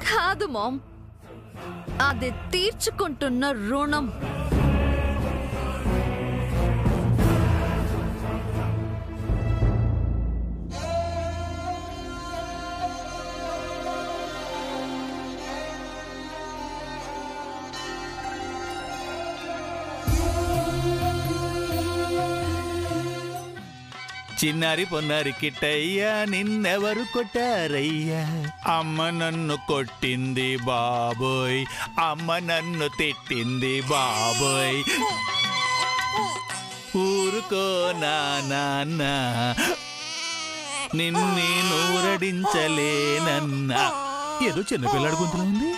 కాదు మామ్, అది తీర్చుకుంటున్న రుణం. చిన్నారి పొన్నారి కిట్టయ్యా నిన్నెవరు కొట్టారయ్యా? అమ్మ నన్ను కొట్టింది బాబోయ్, అమ్మ నన్ను తిట్టింది బాబోయ్. ఊరుకో నాన్న, నిన్నే నూరడించలేనన్నా. ఏదో చిన్నపిల్లాడు గొంతులో ఉంది.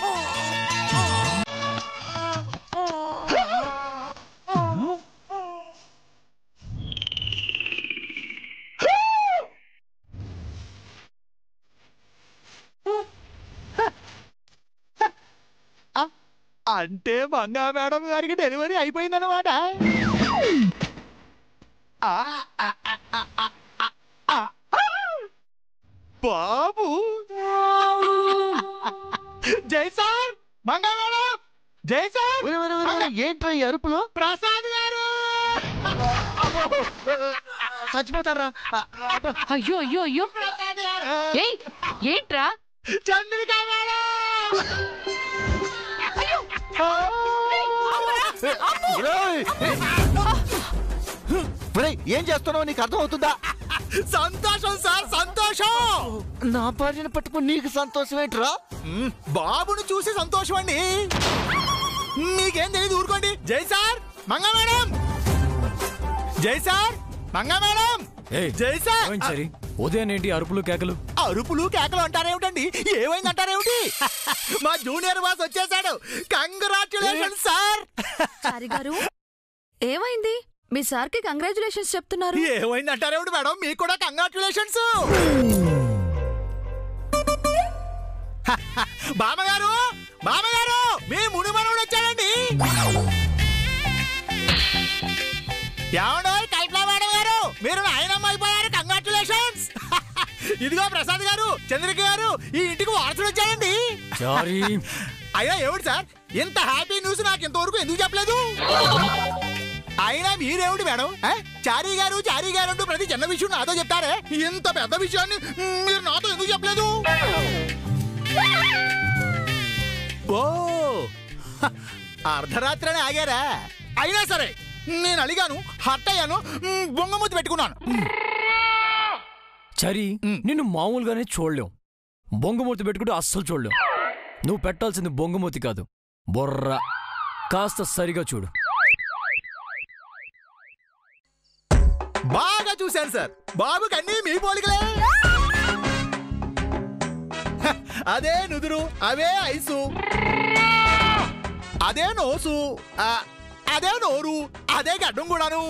అంటే మంగా మేడం గారికి డెలివరీ అయిపోయిందన్నమాట. బాబు జై సార్, మంగా మేడం, జై సార్. ఏంట్రా ఈ అరుపులు? ప్రసాద్ గారు చచ్చిపోతారా? అయ్యో అయ్యో అయ్యో, ఏంట్రా? చంద్రిక మేడం. ఏం చేస్తున్నావు నీకు అర్థం అవుతుందా? సంతోషం సార్, సంతోషం. నా భార్యను పట్టుకుని నీకు సంతోషం ఏంట్రా? బాబును చూసి సంతోషం అండి. మీకేం తెలియదు, ఊరుకోండి. జై సార్, మంగా మేడం. జై సార్, మంగా మేడం. జై సార్. ఉదయం ఏంటి అరుపులు కేకలు? అరుపులు కేకలు అంటారేమిటండి? ఏమైంది అంటారేమిటి? మా జూనియర్ బాస్ వచ్చేసాడు. Congratulations sir. చారి గారు, ఏమైంది? మీ సార్ కి కంగ్రాచులేషన్స్ చెప్తున్నారు. ఏమైంది అంటారేమిటి మేడం? మీకు కూడా కంగ్రాచులేషన్స్. బామ్మగారు, బామ్మగారు, మీ మునిమనుడు వచ్చాడండి. ఏమండో కల్పనా మేడం గారు, మీరు నాయనమ్మ అయిపోయారు. కంగ్రాచులేషన్స్. ఇదిగో ప్రసాద్ గారు, చంద్రిక గారు, ఈ ఇంటికి వారసుడు వచ్చాడండి. అయ్యా ఏమిటి సార్, ఇంత హ్యాపీ న్యూస్ నాకు ఇంతవరకు ఎందుకు చెప్పలేదు? అయినా మీరేమిటి మేడం, చారీ గారు చారీ గారు అంటూ ప్రతి చిన్న విషయం నాతో చెప్తారే, ఇంత పెద్ద విషయాన్ని మీరు నాతో ఎందుకు చెప్పలేదు? ఓ అర్ధరాత్రి ఆగారా? అయినా సరే నేను అడిగాను, హర్ట్ అయ్యాను, బొంగమూతి పెట్టుకున్నాను. చరి, నిన్ను మామూలుగానే చూడలేం, బొంగమూతి పెట్టుకుంటూ అస్సలు చూడలేం. నువ్వు పెట్టాల్సింది బొంగమూతి కాదు, బొర్ర. కాస్త సరిగా చూడు. బాగా చూశాను సార్, బాబుకి అన్నీ మీ పోలికలే. అదే నుదురు, అవే ఐసు, అదే నోసు, అదే నోరు, అదే గడ్డం కూడాను.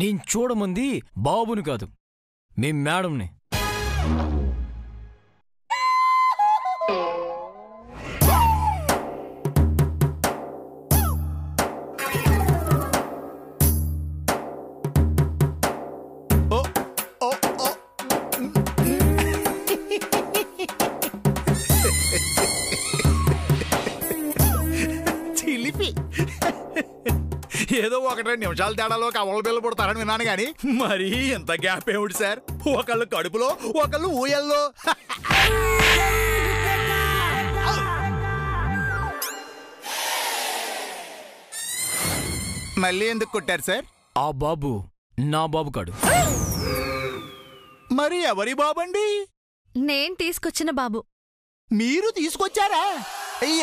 నేను చూడమంది బాబుని కాదు, మీ మేడంని. ఏదో 1-2 నిమిషాల తేడాలో కవల బిల్ల పుడతారని విన్నాను గాని మరీ ఇంత గ్యాప్ ఏమిటి సార్? ఒకళ్ళు కడుపులో, ఒకళ్ళు ఊయల్లో. మళ్ళీ ఎందుకు కొట్టారు సార్? ఆ బాబు నా బాబు కాడు. మరి ఎవరి బాబండి? నేను తీసుకొచ్చిన బాబు. మీరు తీసుకొచ్చారా?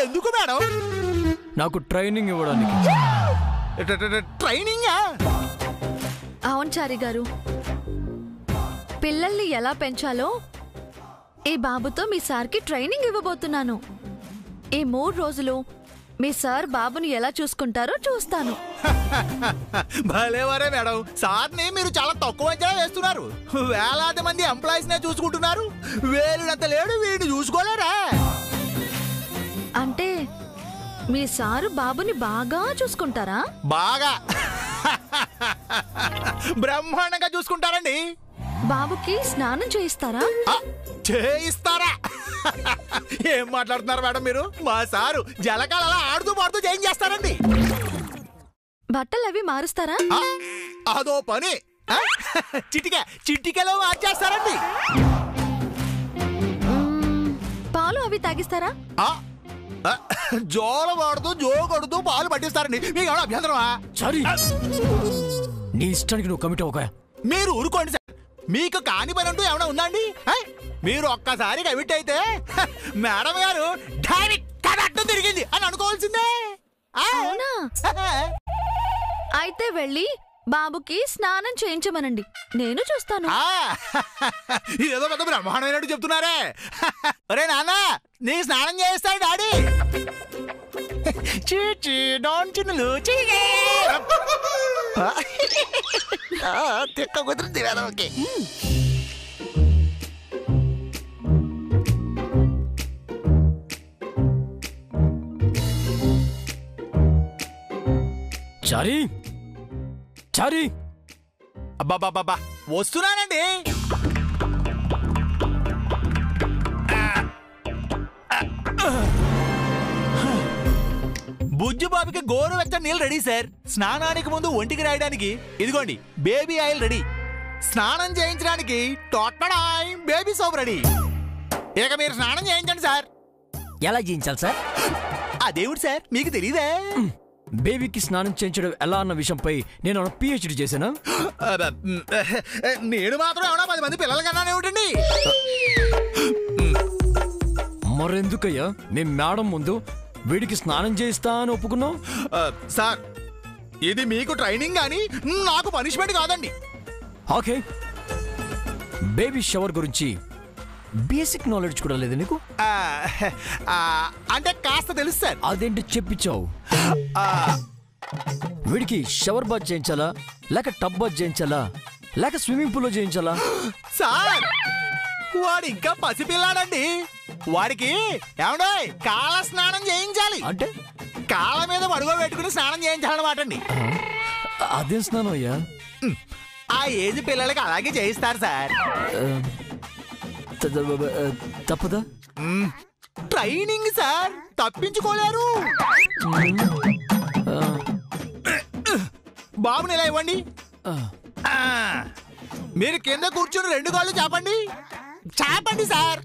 ఎందుకు మేడం? నాకు ట్రైనింగ్ ఇవ్వడానికి. ట్రైనింగా? అవును చారి గారు, పిల్లల్ని ఎలా పెంచాలో ఈ బాబుతో మీ సార్కి ట్రైనింగ్ ఇవ్వబోతున్నాను. ఈ 3 రోజులు మీ సార్ బాబుని ఎలా చూసుకుంటారో చూస్తాను. భలేవరే మేడం, సార్ని మీరు చాలా తక్కువ అంచనా వేస్తున్నారు. వేలాది మంది ఎంప్లాయీస్ నే చూసుకుంటున్నారు, వేలునంత లేడు వీడిని చూసుకోలేరా? అంటే మీ సారు బాబుని బాగా చూసుకుంటారా? బాగా. బ్రహ్మాండంగా చూసుకుంటారండి. బాబుకి స్నానం చేయిస్తారా? చేయిస్తారా? ఏం మాట్లాడుతున్నారు మేడం మీరు? మా సారు జలకాలలా ఆడుతూ పాడుతూ చేయించేస్తారండి. బట్టలు అవి మారుస్తారా? అదో పని. చిటికెలో మార్చేస్తారండి. పాలు అవి తాగిస్తారా? జోల వాడుతూ జో కొడుతూ పాలు పట్టిస్తారండి. మీకు ఏమైనా అభ్యంతరమా? చారీ, నీ ఇష్టానికి నువ్వు కమిట్ అవ్వక. మీరు ఊరుకోండి సార్. మీకు కాని పని అంటూ ఏమైనా ఉందండి? మీరు ఒక్కసారి కమిట్ అయితే మేడం గారు కరెక్ట్ తిరిగింది అని అనుకోవాల్సిందే. అవునా? అయితే వెళ్ళి బాబుకి స్నానం చేయించమనండి, నేను చూస్తాను. ఇదేదో పెద్ద బ్రహ్మాండమైనట్టు చెప్తున్నారే. ఒరే నాన్న, నీ స్నానం చేస్తాడు డాడీ. తిక్క కుదిరింది ఓకే. చారీ, చారీ, అబ్బాబాబా వస్తున్నానండి. బుజ్జుబాబుకి గోరువెచ్చని నీళ్ళు రెడీ సార్. స్నానానికి ముందు ఒంటికి రాయడానికి ఇదిగోండి బేబీ ఆయిల్ రెడీ. స్నానం చేయించడానికి టొట్టడాయ్ బేబీ సోప్ రెడీ. ఇక మీరు స్నానం చేయించండి సార్. ఎలా చేయించాలి సార్? ఆ దేవుడు సార్, మీకు తెలీదే? బేబీకి స్నానం చేయించడం ఎలా అన్న విషయంపై నేను పిహెచ్డి చేశానా? నేను మాత్రం ఏమన్నా 10 మంది పిల్లల కన్నా ఏమిటండి? మరెందుకయ్యా మేము మేడం ముందు వీడికి స్నానం చేయిస్తా అని ఒప్పుకున్నాం? సార్, ఇది మీకు ట్రైనింగ్ కానీ నాకు పనిష్మెంట్ కాదండి. ఓకే, బేబీ షవర్ గురించి బేసిక్ నాలెడ్జ్ కూడా లేదు నీకు? అంటే కాస్త తెలుసు సార్. అదేంటి చెప్పించావు? వీడికి షవర్ బాత్ చేయించాలా, లేక టబ్ బాత్ చేయించాలా, లేక స్విమ్మింగ్ పూల్ లో చేయించాలా? సార్, వాడు ఇంకా పసిపిల్లాడండి. వాడికి ఏమండో కాళ్ళ స్నానం చేయించాలి. అంటే కాళ్ళ మీద మడుగో పెట్టుకుని స్నానం చేయించాలన్నమాట అండి. అదేం స్నానం అయ్యా? ఆ ఏజ్ పిల్లలకి అలాగే చేయిస్తారు సార్. తప్పదా? ట్రైనింగ్ సార్, తప్పించుకోలేరు. బాబుని ఇలా ఇవ్వండి. మీరు కింద కూర్చుని 2 కాళ్ళు చాపండి. చాపండి సార్.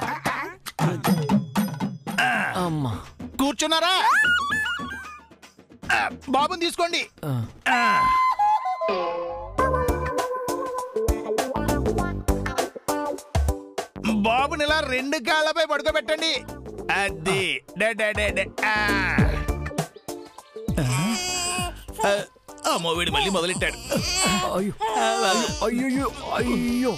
అమ్మా, కూర్చున్నారా? బాబుని తీసుకోండి. బాబుని ఇలా 2 కాళ్ళపై పడుకోబెట్టండి. అది అమ్మో, వీడు మళ్ళీ మొదలెట్టాడు. అయ్యో అయ్యో, అయ్యో,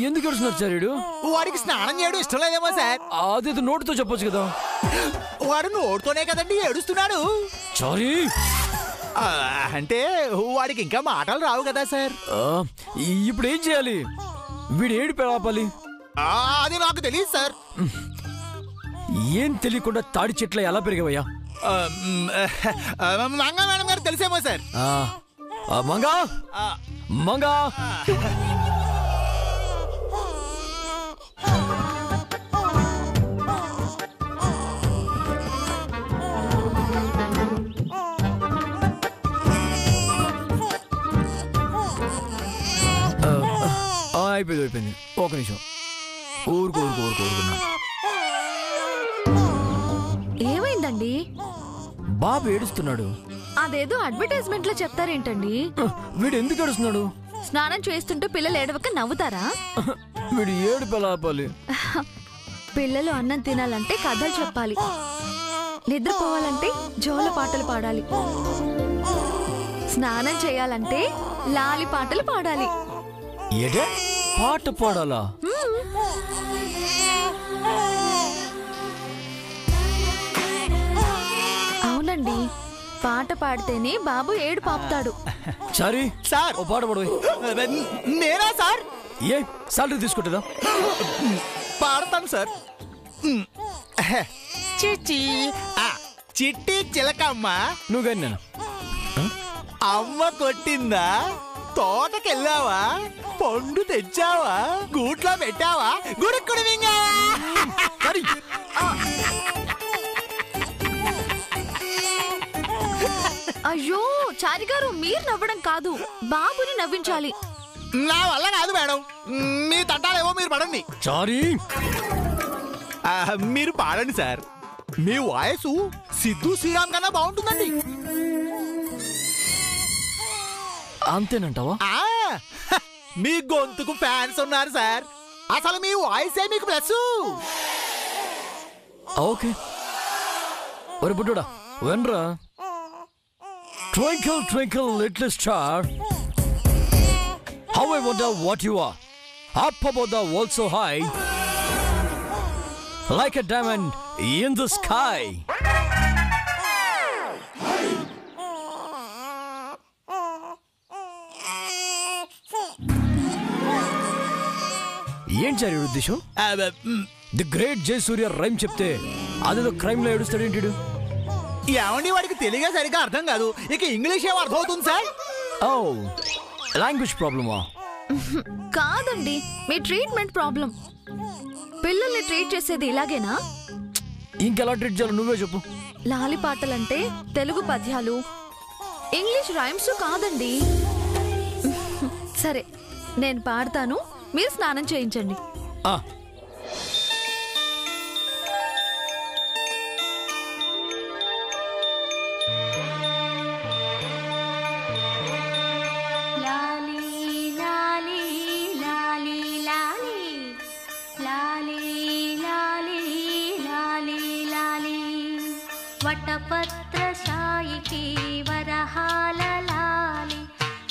ఎందుకు ఏడుస్తున్నారు సార్? వాడికి స్నానం చేయడం ఇష్టం లేదేమో సార్. అదేదో నోటితో చెప్పొచ్చు కదా. వాడు నోటితోనే కదండి ఏడుస్తున్నాడు. సారీ, అంటే వాడికి ఇంకా మాటలు రావు కదా సార్. ఇప్పుడు ఏం చేయాలి? వీడు ఏడు ఆపాలి? అది నాకు తెలియదు సార్. ఏం తెలియకుండా తాడి చెట్ల ఎలా పెరిగావయ్యా? మంగా మేడం గారు తెలిసేమో సార్. మంగా, మంగా, అయిపోయింది. ఒక నిమిషం, ఊరుకున్నా. ఏమైందండి? బాబు ఏడుస్తున్నాడు. అదేదో అడ్వర్టైజ్మెంట్ లో చెప్తారేంటండి? వీడు ఎందుకు ఏడుస్తున్నాడు? స్నానం చేస్తుంటే పిల్లలు ఏడవక నవ్వుతారా? వీడు ఏడుపు ఎలా ఆపాలి? పిల్లలు అన్నం తినాలంటే కథలు చెప్పాలి, నిద్రపోవాలంటే జోల పాటలు పాడాలి, స్నానం చేయాలంటే లాలి పాటలు పాడాలి. ఏడే పాట పాడాలా? అవునండి, పాట పాడితేనే బాబు ఏడు పాపుతాడు. సారీ సార్, ఓ పాట పాడు. నేనా సార్? ఏ సాలరీ తీసుకుంటుందా? పాడతాను సార్. చిచి చిట్టి చిలకమ్మ నువ్వు కానీ నేను అమ్మ కొట్టిందా? తోటకెళ్ళావా? పండు తెచ్చావా? గూట్లో పెట్టావా? గుడుక్కుడు మింగావా? అయ్యో చారి గారు, మీరు నవ్వడం కాదు, బాబుని నవ్వించాలి. నా వల్ల కాదు మేడం, మీ తంటాలేవో మీరు పడండి. చారీ మీరు పాడండి సార్, మీ వాయిస్ సిద్ధు శ్రీరామ్ కన్నా బాగుంటుందండి. అంతేనంటావా? మీ గొంతుకు ఫ్యాన్స్ ఉన్నారు సార్, అసలు మీ వాయిసే మీకు ప్లస్. ఓకే ఒరే బుడ్డోడా వెన్రా. Twinkle, twinkle, little star, how I wonder what you are, up above the world so high, like a diamond in the sky. ఏం చారి ఉద్దేశం? ది గ్రేట్ జయసూర్య రైమ్ చెప్తే అదేదో క్రైమ్ లో ఏడుస్తాడేంటి? ఏమండి వాడికి తెలుగే సరిగ్గా అర్థం కాదు, ఇక ఇంగ్లీష్ ఏమో అర్థం అవుతుంది సార్. ఓ లాంగ్వేజ్ ప్రాబ్లమా? కాదండి, మీ ట్రీట్మెంట్ ప్రాబ్లం. పిల్లల్ని ట్రీట్ చేసేది ఇలాగేనా? ఇంకెలా ట్రీట్ చేయాలో నువ్వే చెప్పు. లాలి పాటలంటే తెలుగు పద్యాలు, ఇంగ్లీష్ రైమ్స్ కాదండి. సరే నేను పాడతాను, మీరు స్నానం చేయించండి. వటపత్రశాయికి వరహాల లాలి,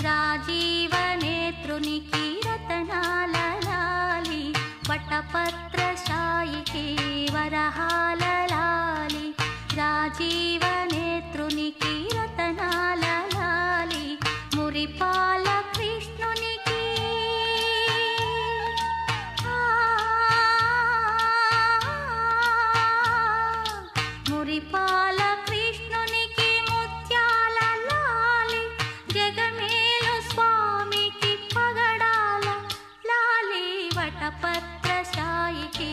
రాజీవనేత్రునికి రతనాల లాలి. వటపత్రశాయికి వరహాల లాలి, రాజీవనేత్రునికి రతనాల లాలి. మురిపాల కృష్ణునికి మురిపాల కృష్ణునికి ముత్యాల లాలి, జగమేలు స్వామికి పగడాల లాలి. వటపత్రశాయికి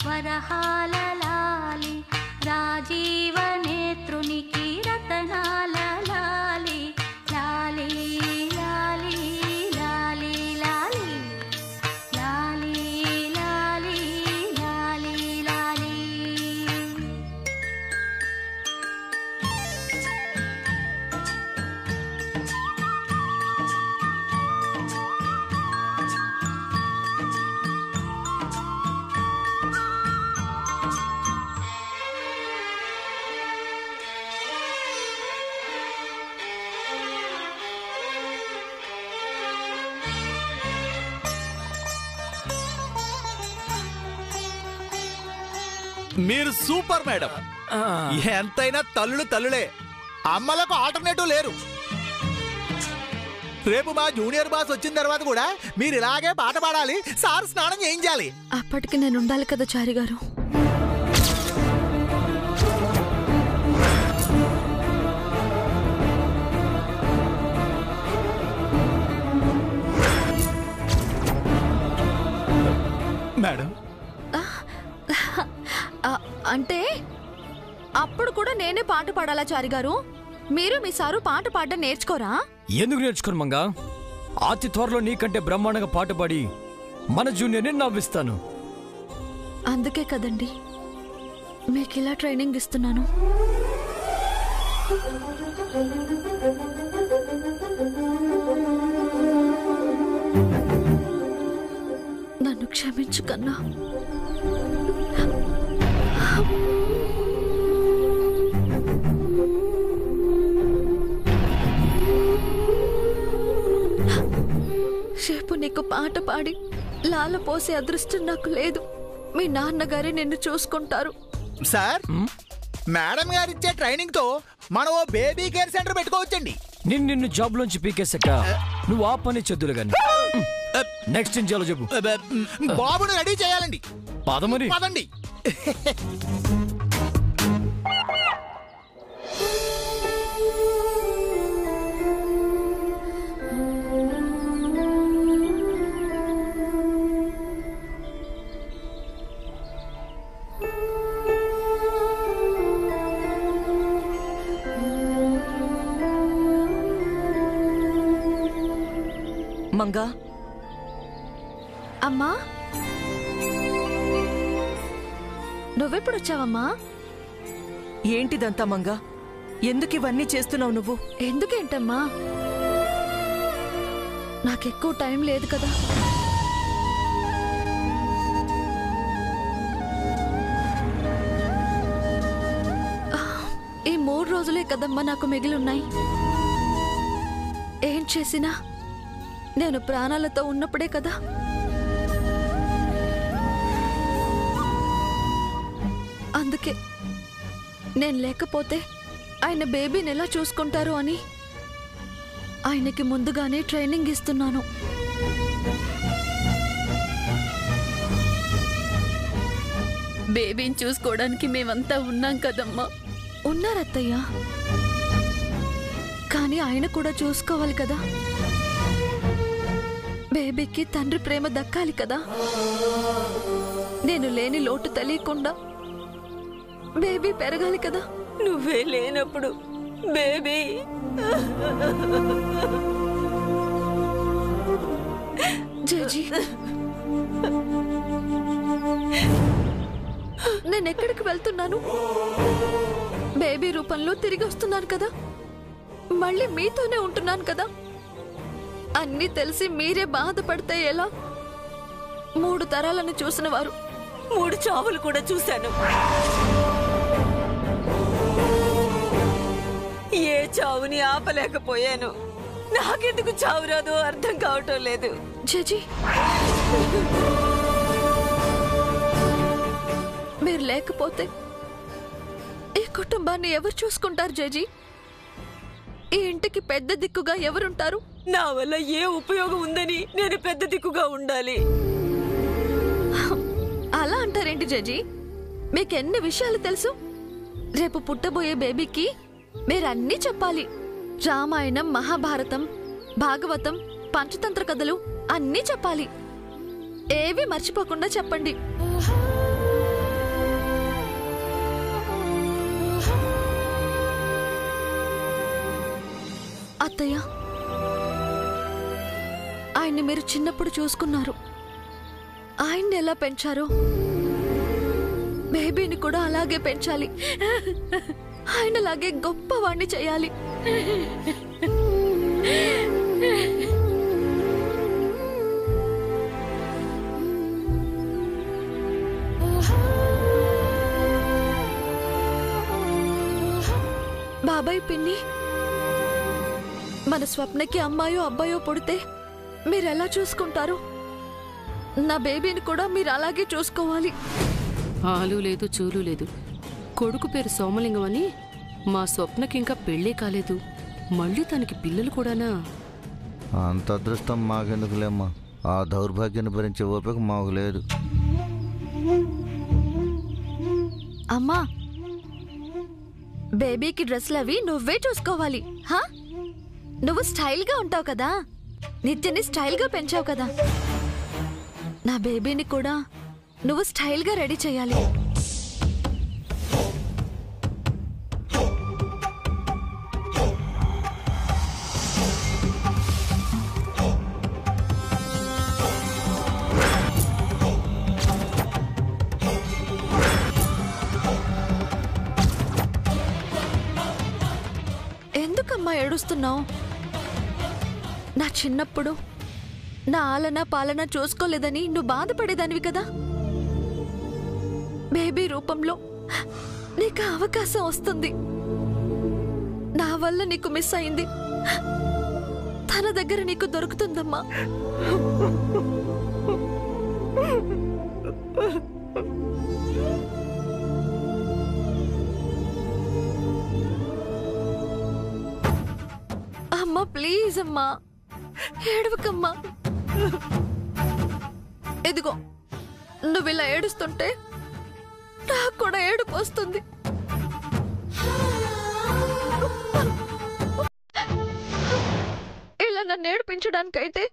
వరహాల లాలి, రాజీవనేత్రునికి రతనాల లాలి. లాలి లాలి లాలి లాలి లాలి లాలి లాలి లాలి. మీరు సూపర్ మేడం, ఎంతైనా తల్లులు తల్లులే, అమ్మలకు ఆల్టర్నేటివ్ లేరు. రేపు మా జూనియర్ బాస్ వచ్చిన తర్వాత కూడా మీరు ఇలాగే పాట పాడాలి, సార్ స్నానం చేయించాలి. అప్పటికి నేను ఉండాలి కదా చారి గారు. మేడం అంటే అప్పుడు కూడా నేనే పాట పాడాలా చారి గారు? మీరు మీ సారు పాట పాడడం నేర్చుకోరా? ఎందుకు నేర్చుకోను మంగా? అతి త్వరలో నీకంటే బ్రహ్మాండంగా పాట పాడి మన జూనియర్ని నవ్విస్తాను. అందుకే కదండి మీకు ఇలా ట్రైనింగ్ ఇస్తున్నాను. నన్ను క్షమించు కన్నా. రేపు నీకు పాట పాడి లాల పోసే అదృష్టం నాకు లేదు. మీ నాన్నగారే నిన్ను చూసుకుంటారు. సార్, మేడం గారు ఇచ్చే ట్రైనింగ్ తో మనం ఓ బేబీ కేర్ సెంటర్ పెట్టుకోవచ్చండి. నిన్ను జాబ్ లోంచి పీకేసట నువ్వు ఆ పని చెద్దులు గాని. నెక్స్ట్ ఏం చేయాలో చెప్పు. బాబుని రెడీ చేయాలండి. పదమరి పదండి. మంగా అమ్మా నువ్వెప్పుడొచ్చావమ్మా? ఏంటిదంతా మంగా? ఎందుకు ఇవన్నీ చేస్తున్నావు నువ్వు? ఎందుకేంటమ్మా? నాకెక్కువ టైం లేదు కదా. ఈ 3 రోజులే కదమ్మా నాకు మిగిలిన్నాయి. ఏం చేసినా నేను ప్రాణాలతో ఉన్నప్పుడే కదా. అందుకే నేను లేకపోతే ఆయన బేబీని ఎలా చూసుకుంటారు అని ఆయనకి ముందుగానే ట్రైనింగ్ ఇస్తున్నాను. బేబీని చూసుకోవడానికి మేమంతా ఉన్నాం కదమ్మా. ఉన్నారత్తయ్య, కానీ ఆయన కూడా చూసుకోవాలి కదా. బేబీకి తండ్రి ప్రేమ దక్కాలి కదా. నేను లేని లోటు తెలియకుండా బేబీ పెరగాలి కదా. నువ్వే లేనప్పుడు బేబీ జేజీ, నేనెక్కడికి వెళ్తున్నాను? బేబీ రూపంలో తిరిగి వస్తున్నాను కదా. మళ్ళీ మీతోనే ఉంటున్నాను కదా. అన్నీ తెలిసి మీరే బాధపడితే ఎలా? 3 తరాలను చూసిన వారు 3 చావులు కూడా చూశాను. ఏ చావుని ఆపలేకపోయాను. నాకెందుకు చావు రాదో అర్థం కావటం లేదు. జేజీ, మీరు లేకపోతే ఈ కుటుంబాన్ని ఎవరు చూసుకుంటారు జేజీ? ఈ ఇంటికి పెద్ద దిక్కుగా ఎవరుంటారు? నా వల్ల ఏ ఉపయోగం ఉందని నేను పెద్ద దిక్కుగా ఉండాలి? అలా అంటారేంటి జేజీ? మీకెన్ని విషయాలు తెలుసు? రేపు పుట్టబోయే బేబీకి మీరన్నీ చెప్పాలి. రామాయణం, మహాభారతం, భాగవతం, పంచతంత్ర కథలు అన్నీ చెప్పాలి. ఏవి మర్చిపోకుండా చెప్పండి. అత్తయ్య, ఆయన్ని మీరు చిన్నప్పుడు చూసుకున్నారు. ఆయన్ని ఎలా పెంచారో బేబీని కూడా అలాగే పెంచాలి. ఆయనలాగే గొప్పవాణ్ణి చేయాలి. బాబాయ్, పిన్ని, మన స్వప్నకి అమ్మాయో అబ్బాయో పుడితే మీరెలా చూసుకుంటారు? నా బేబీని కూడా మీరు అలాగే చూసుకోవాలి. ఆలు లేదు చూలు లేదు. కొడుకు పేరు సోమలింగం అని మా స్వప్నకింకా పెళ్ళే కాలేదు. మళ్ళీ తనకి పిల్లలు కూడానా? అంత అదృష్టం మాకెందుకులేమ్మా. ఆ దౌర్భాగ్యాన్ని భరించే ఓపిక మాకు లేదు. అమ్మా, బేబీకి డ్రెస్లు అవి నువ్వే చూసుకోవాలి. హా, నువ్వు స్టైల్గా ఉంటావు కదా. నిత్యని స్టైల్గా పెంచావు కదా. నా బేబీని కూడా నువ్వు స్టైల్గా రెడీ చేయాలి. ఎందుకమ్మా ఏడుస్తున్నావు? నా చిన్నప్పుడు నా ఆలన పాలన చూసుకోలేదని నువ్వు బాధపడేదానివి కదా. బేబీ రూపంలో నీకు అవకాశం వస్తుంది. నా వల్ల నీకు మిస్ అయింది. తన దగ్గర నీకు దొరుకుతుందమ్మా. అమ్మా, ప్లీజ్ అమ్మా, ఏడవకమ్మా. ఇదిగో, నువ్వు ఇలా ఏడుస్తుంటే నాకు కూడా ఏడుపు వస్తుంది. ఇలా నన్ను ఏడిపించడానికైతే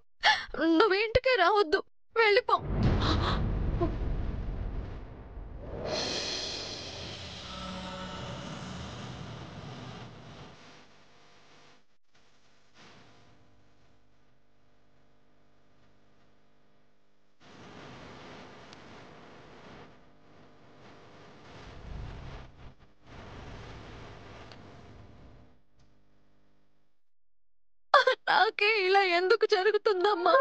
నువ్వు ఇంటికే రావద్దు, వెళ్ళిపో. నాకే ఇలా ఎందుకు జరుగుతుందమ్మా?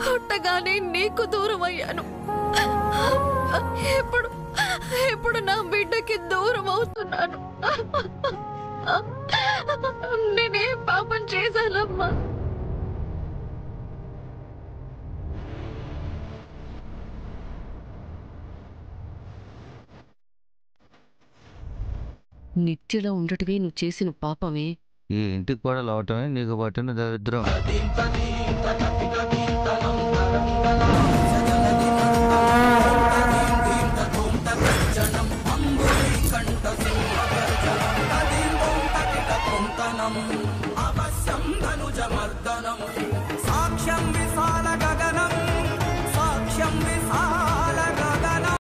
పుట్టగానే నీకు దూరం అయ్యాను. ఇప్పుడు నా బిడ్డకి దూరం అవుతున్నాను. నేనేం పాపం చేశానమ్మా? నిత్యలా ఉండటమే నువ్వు చేసిన పాపమే. ఈ ఇంటికి కూడా అవటమే నీకు పట్టిన దరిద్రం. సాక్ష్యం విశాల గగనం